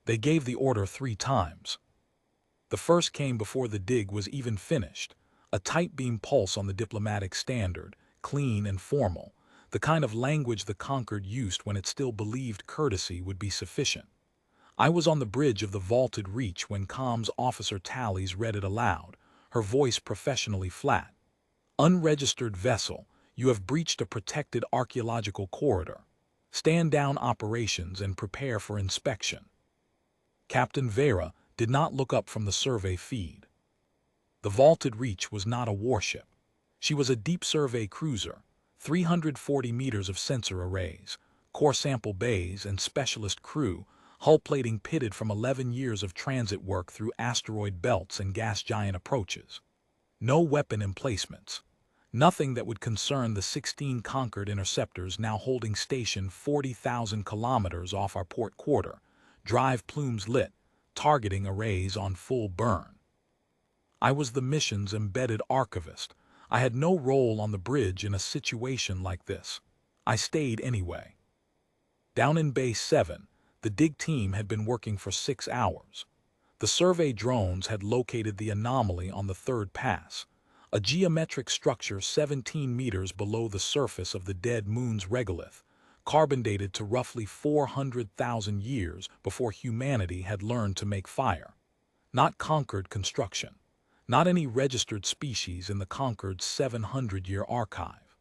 They gave the order 3 times. The first came before the dig was even finished, a tight beam pulse on the diplomatic standard, clean and formal, the kind of language the Concord used when it still believed courtesy would be sufficient. I was on the bridge of the vaulted reach when comms officer Tallies read it aloud, her voice professionally flat. Unregistered vessel, you have breached a protected archaeological corridor. Stand down operations and prepare for inspection. Captain Vera did not look up from the survey feed. The vaulted reach was not a warship. She was a deep survey cruiser, 340 meters of sensor arrays, core sample bays and specialist crew, hull plating pitted from 11 years of transit work through asteroid belts and gas giant approaches. No weapon emplacements. Nothing that would concern the 16 Concord interceptors now holding station 40,000 kilometers off our port quarter, drive plumes lit, targeting arrays on full burn. I was the mission's embedded archivist. I had no role on the bridge in a situation like this. I stayed anyway. Down in Bay 7, the dig team had been working for 6 hours. The survey drones had located the anomaly on the third pass, a geometric structure 17 meters below the surface of the dead moon's regolith, carbon dated to roughly 400,000 years before humanity had learned to make fire. Not Concord construction. Not any registered species in the Concord's 700-year archive.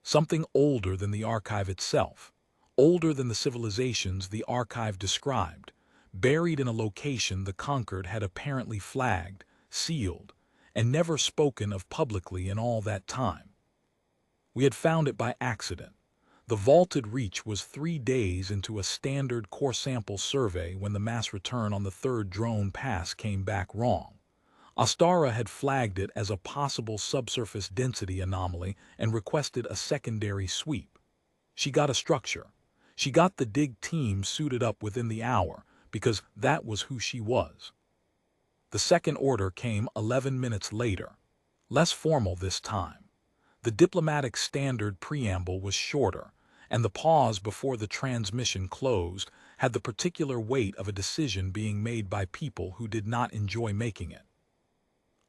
Something older than the archive itself, older than the civilizations the archive described, buried in a location the Concord had apparently flagged, sealed, and never spoken of publicly in all that time. We had found it by accident. The vaulted reach was 3 days into a standard core sample survey when the mass return on the third drone pass came back wrong. Astara had flagged it as a possible subsurface density anomaly and requested a secondary sweep. She got a structure. She got the dig team suited up within the hour, because that was who she was. The second order came 11 minutes later, less formal this time. The diplomatic standard preamble was shorter, and the pause before the transmission closed had the particular weight of a decision being made by people who did not enjoy making it.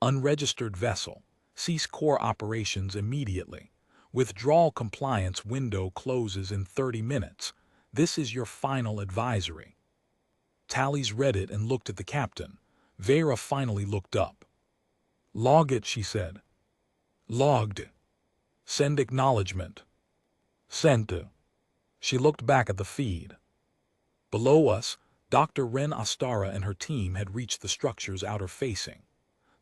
Unregistered vessel, cease core operations immediately. Withdrawal compliance window closes in 30 minutes. This is your final advisory. Tallies read it and looked at the captain. Vera finally looked up. Log it, she said. Logged. Send acknowledgement. Sent. She looked back at the feed. Below us, Dr. Ren Astara and her team had reached the structure's outer facing.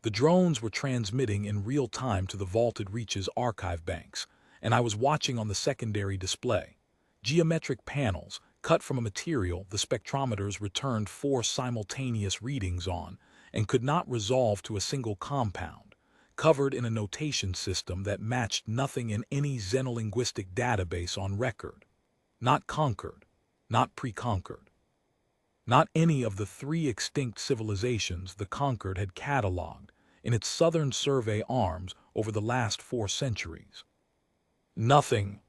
The drones were transmitting in real time to the vaulted reach's archive banks, and I was watching on the secondary display. Geometric panels, cut from a material the spectrometers returned 4 simultaneous readings on, and could not resolve to a single compound, covered in a notation system that matched nothing in any xenolinguistic database on record. Not Concord, not pre-Concord. Not any of the 3 extinct civilizations the Concord had cataloged in its southern survey arms over the last 4 centuries. Nothing.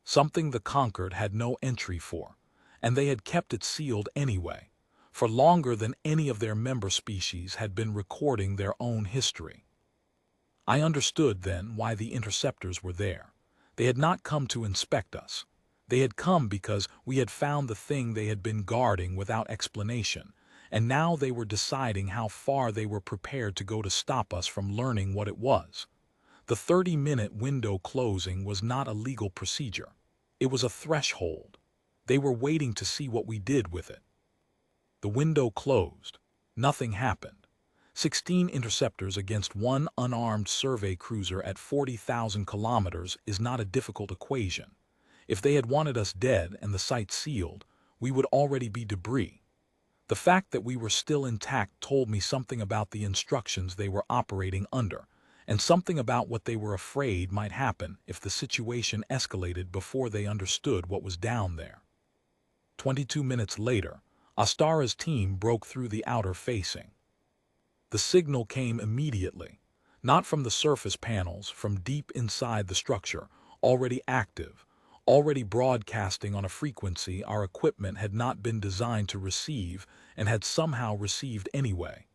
Something the Concord had no entry for, and they had kept it sealed anyway, for longer than any of their member species had been recording their own history. I understood then why the interceptors were there. They had not come to inspect us. They had come because we had found the thing they had been guarding without explanation, and now they were deciding how far they were prepared to go to stop us from learning what it was. The 30-minute window closing was not a legal procedure. It was a threshold. They were waiting to see what we did with it. The window closed. Nothing happened. 16 interceptors against 1 unarmed survey cruiser at 40,000 kilometers is not a difficult equation. If they had wanted us dead and the site sealed, we would already be debris. The fact that we were still intact told me something about the instructions they were operating under, and something about what they were afraid might happen if the situation escalated before they understood what was down there. 22 minutes later, Astara's team broke through the outer facing. The signal came immediately, not from the surface panels, from deep inside the structure, already active, already broadcasting on a frequency our equipment had not been designed to receive and had somehow received anyway.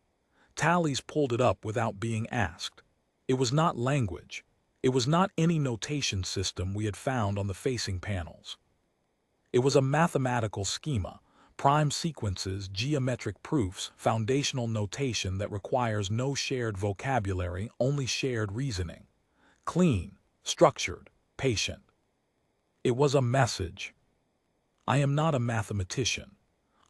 Tallies pulled it up without being asked. It was not language. It was not any notation system we had found on the facing panels. It was a mathematical schema, prime sequences, geometric proofs, foundational notation that requires no shared vocabulary, only shared reasoning. Clean, structured, patient. It was a message. I am not a mathematician.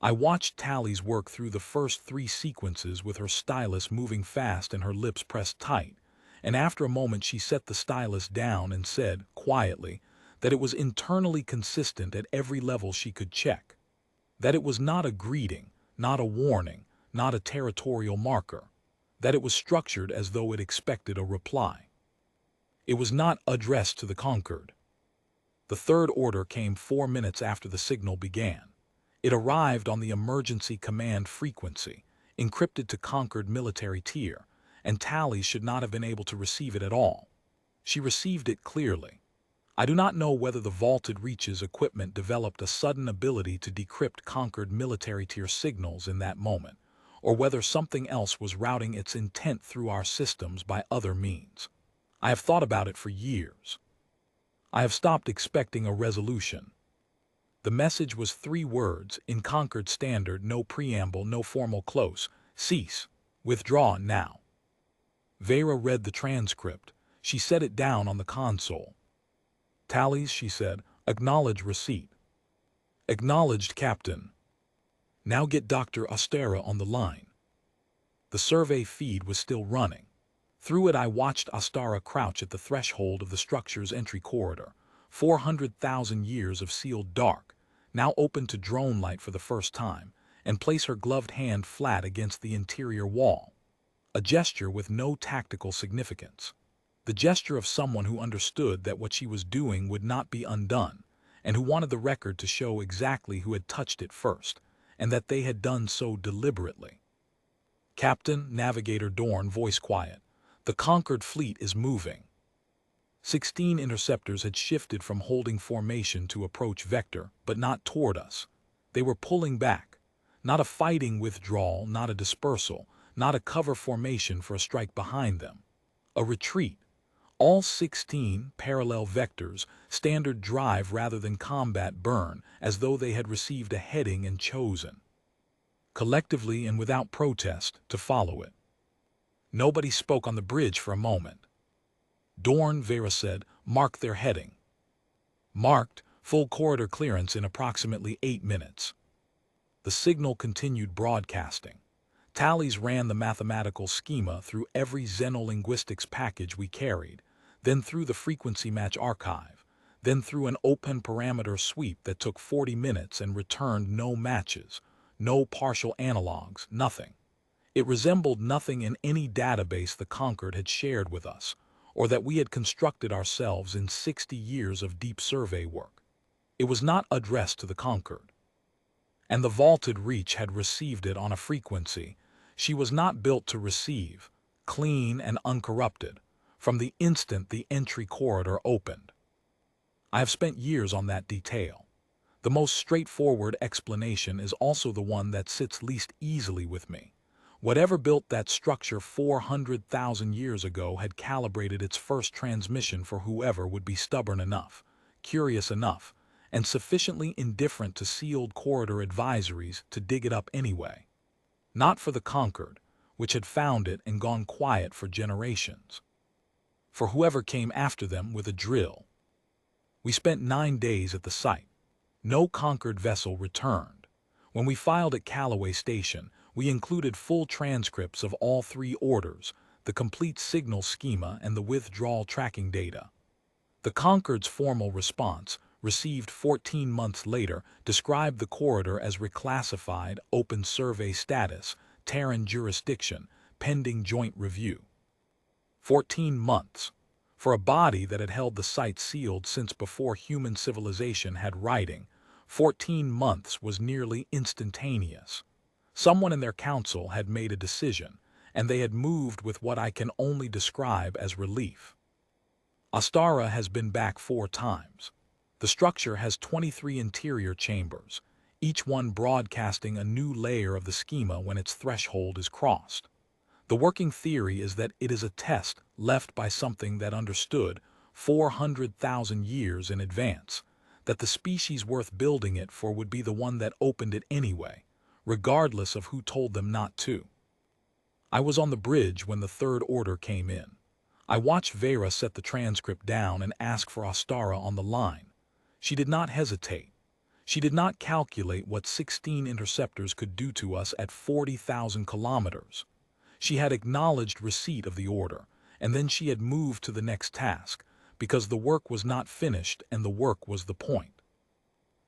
I watched Tallies work through the first 3 sequences with her stylus moving fast and her lips pressed tight, and after a moment she set the stylus down and said, quietly, that it was internally consistent at every level she could check. That it was not a greeting, not a warning, not a territorial marker. That it was structured as though it expected a reply. It was not addressed to the Concord. The third order came 4 minutes after the signal began. It arrived on the emergency command frequency, encrypted to Concord military tier, and Tallies should not have been able to receive it at all. She received it clearly. I do not know whether the vaulted reaches equipment developed a sudden ability to decrypt Concord military tier signals in that moment, or whether something else was routing its intent through our systems by other means. I have thought about it for years. I have stopped expecting a resolution. The message was 3 words, in Concord standard, no preamble, no formal close. Cease. Withdraw now. Vera read the transcript. She set it down on the console. Tallies, she said, acknowledge receipt. Acknowledged, Captain. Now get Dr. Ostara on the line. The survey feed was still running. Through it I watched Ostara crouch at the threshold of the structure's entry corridor, 400,000 years of sealed dark, now open to drone light for the first time, and place her gloved hand flat against the interior wall. A gesture with no tactical significance. The gesture of someone who understood that what she was doing would not be undone, and who wanted the record to show exactly who had touched it first, and that they had done so deliberately. Captain, Navigator Dorn, voice quiet. The Concord fleet is moving. 16 interceptors had shifted from holding formation to approach vector, but not toward us. They were pulling back. Not a fighting withdrawal, not a dispersal, not a cover formation for a strike behind them. A retreat. All 16 parallel vectors, standard drive rather than combat burn, as though they had received a heading and chosen, collectively and without protest, to follow it. Nobody spoke on the bridge for a moment. Dorn, Vera said, mark their heading. Marked, full corridor clearance in approximately 8 minutes. The signal continued broadcasting. Tallies ran the mathematical schema through every xenolinguistics package we carried, then through the frequency match archive, then through an open parameter sweep that took 40 minutes and returned no matches, no partial analogs, nothing. It resembled nothing in any database the Concord had shared with us, or that we had constructed ourselves in 60 years of deep survey work. It was not addressed to the Concord. And the vaulted reach had received it on a frequency she was not built to receive, clean and uncorrupted, from the instant the entry corridor opened. I have spent years on that detail. The most straightforward explanation is also the one that sits least easily with me. Whatever built that structure 400,000 years ago had calibrated its first transmission for whoever would be stubborn enough, curious enough, and sufficiently indifferent to sealed corridor advisories to dig it up anyway. Not for the Concord, which had found it and gone quiet for generations. For whoever came after them with a drill. We spent 9 days at the site. No Concord vessel returned. When we filed at Callaway Station, we included full transcripts of all 3 orders, the complete signal schema and the withdrawal tracking data. The Concord's formal response, received 14 months later, described the corridor as reclassified, open survey status, Terran jurisdiction, pending joint review. 14 months. For a body that had held the site sealed since before human civilization had writing, 14 months was nearly instantaneous. Someone in their council had made a decision, and they had moved with what I can only describe as relief. Ostara has been back 4 times. The structure has 23 interior chambers, each one broadcasting a new layer of the schema when its threshold is crossed. The working theory is that it is a test left by something that understood 400,000 years in advance, that the species worth building it for would be the one that opened it anyway, regardless of who told them not to. I was on the bridge when the third order came in. I watched Vera set the transcript down and ask for Ostara on the line. She did not hesitate. She did not calculate what 16 interceptors could do to us at 40,000 kilometers. She had acknowledged receipt of the order, and then she had moved to the next task, because the work was not finished and the work was the point.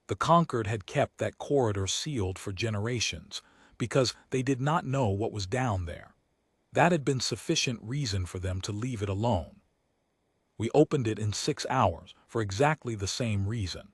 The Concord had kept that corridor sealed for generations, because they did not know what was down there. That had been sufficient reason for them to leave it alone. We opened it in 6 hours for exactly the same reason.